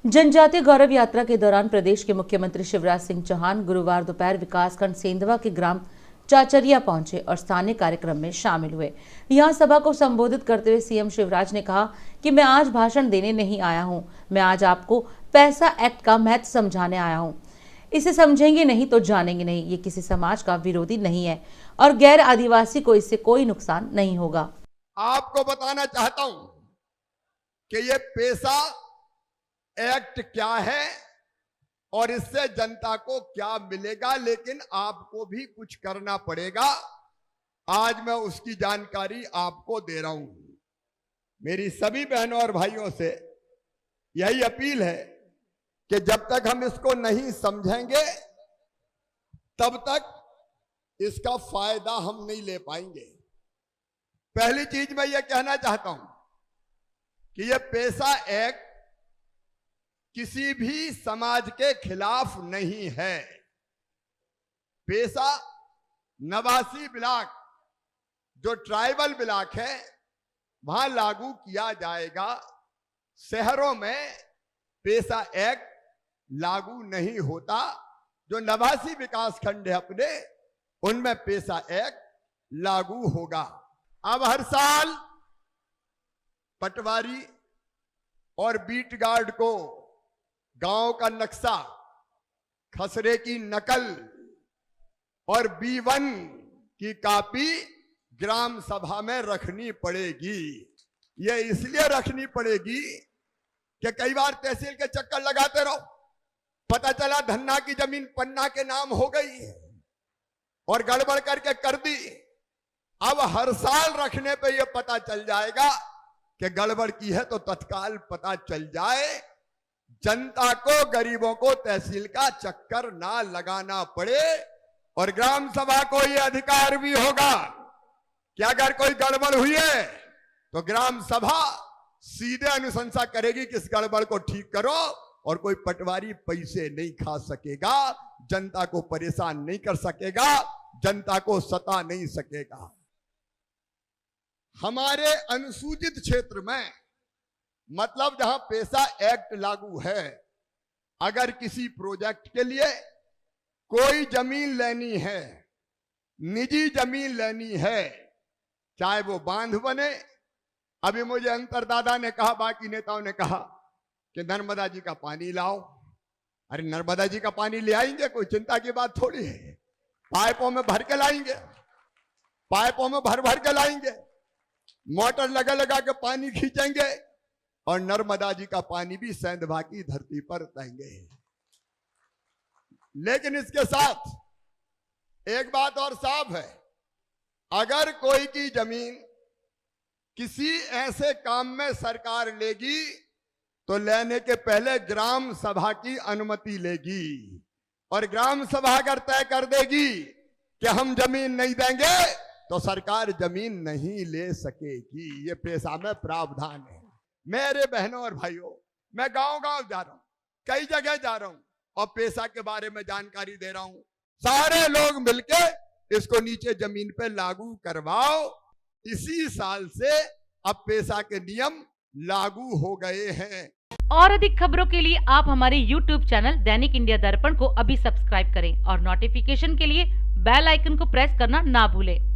जनजातीय गौरव यात्रा के दौरान प्रदेश के मुख्यमंत्री शिवराज सिंह चौहान गुरुवार दोपहर विकासखंड सेंधवा के ग्राम चाचरिया पहुंचे और स्थानीय कार्यक्रम में शामिल हुए। यहां सभा को संबोधित करते हुए सीएम शिवराज ने कहा कि मैं आज भाषण देने नहीं आया हूं, मैं आज आपको पैसा एक्ट का महत्व समझाने आया हूं। इसे समझेंगे नहीं तो जानेंगे नहीं। ये किसी समाज का विरोधी नहीं है और गैर आदिवासी को इससे कोई नुकसान नहीं होगा। आपको बताना चाहता हूं कि ये पैसा एक्ट क्या है और इससे जनता को क्या मिलेगा, लेकिन आपको भी कुछ करना पड़ेगा। आज मैं उसकी जानकारी आपको दे रहा हूं। मेरी सभी बहनों और भाइयों से यही अपील है कि जब तक हम इसको नहीं समझेंगे तब तक इसका फायदा हम नहीं ले पाएंगे। पहली चीज मैं ये कहना चाहता हूं कि ये पैसा एक्ट किसी भी समाज के खिलाफ नहीं है। पैसा नवासी ब्लॉक जो ट्राइबल ब्लॉक है वहां लागू किया जाएगा। शहरों में पैसा एक्ट लागू नहीं होता। जो नवासी विकास खंड है अपने, उनमें पैसा एक्ट लागू होगा। अब हर साल पटवारी और बीट गार्ड को गांव का नक्शा, खसरे की नकल और B1 की कॉपी ग्राम सभा में रखनी पड़ेगी। यह इसलिए रखनी पड़ेगी कि कई बार तहसील के चक्कर लगाते रहो, पता चला धन्ना की जमीन पन्ना के नाम हो गई और गड़बड़ करके कर दी। अब हर साल रखने पे यह पता चल जाएगा कि गड़बड़ की है तो तत्काल पता चल जाए। जनता को, गरीबों को तहसील का चक्कर ना लगाना पड़े और ग्राम सभा को यह अधिकार भी होगा कि अगर कोई गड़बड़ हुई है तो ग्राम सभा सीधे अनुशंसा करेगी कि इस गड़बड़ को ठीक करो और कोई पटवारी पैसे नहीं खा सकेगा, जनता को परेशान नहीं कर सकेगा, जनता को सता नहीं सकेगा। हमारे अनुसूचित क्षेत्र में, मतलब जहां पैसा एक्ट लागू है, अगर किसी प्रोजेक्ट के लिए कोई जमीन लेनी है, निजी जमीन लेनी है, चाहे वो बांध बने। अभी मुझे अंतरदादा ने कहा, बाकी नेताओं ने कहा कि नर्मदा जी का पानी लाओ। अरे नर्मदा जी का पानी ले आएंगे, कोई चिंता की बात थोड़ी है। पाइपों में भर के लाएंगे, पाइपों में भर भर के लाएंगे, मोटर लगा लगा के पानी खींचेंगे और नर्मदा जी का पानी भी सेंधवा की धरती पर देंगे। लेकिन इसके साथ एक बात और साफ है, अगर कोई की जमीन किसी ऐसे काम में सरकार लेगी तो लेने के पहले ग्राम सभा की अनुमति लेगी और ग्राम सभा अगर तय कर देगी कि हम जमीन नहीं देंगे तो सरकार जमीन नहीं ले सकेगी। ये पैसा में प्रावधान है। मेरे बहनों और भाइयों, मैं गांव गांव जा रहा हूं, कई जगह जा रहा हूं और पैसा के बारे में जानकारी दे रहा हूं। सारे लोग मिलके इसको नीचे जमीन पे लागू करवाओ। इसी साल से अब पैसा के नियम लागू हो गए हैं। और अधिक खबरों के लिए आप हमारे YouTube चैनल दैनिक इंडिया दर्पण को अभी सब्सक्राइब करें और नोटिफिकेशन के लिए बेल आइकन को प्रेस करना ना भूलें।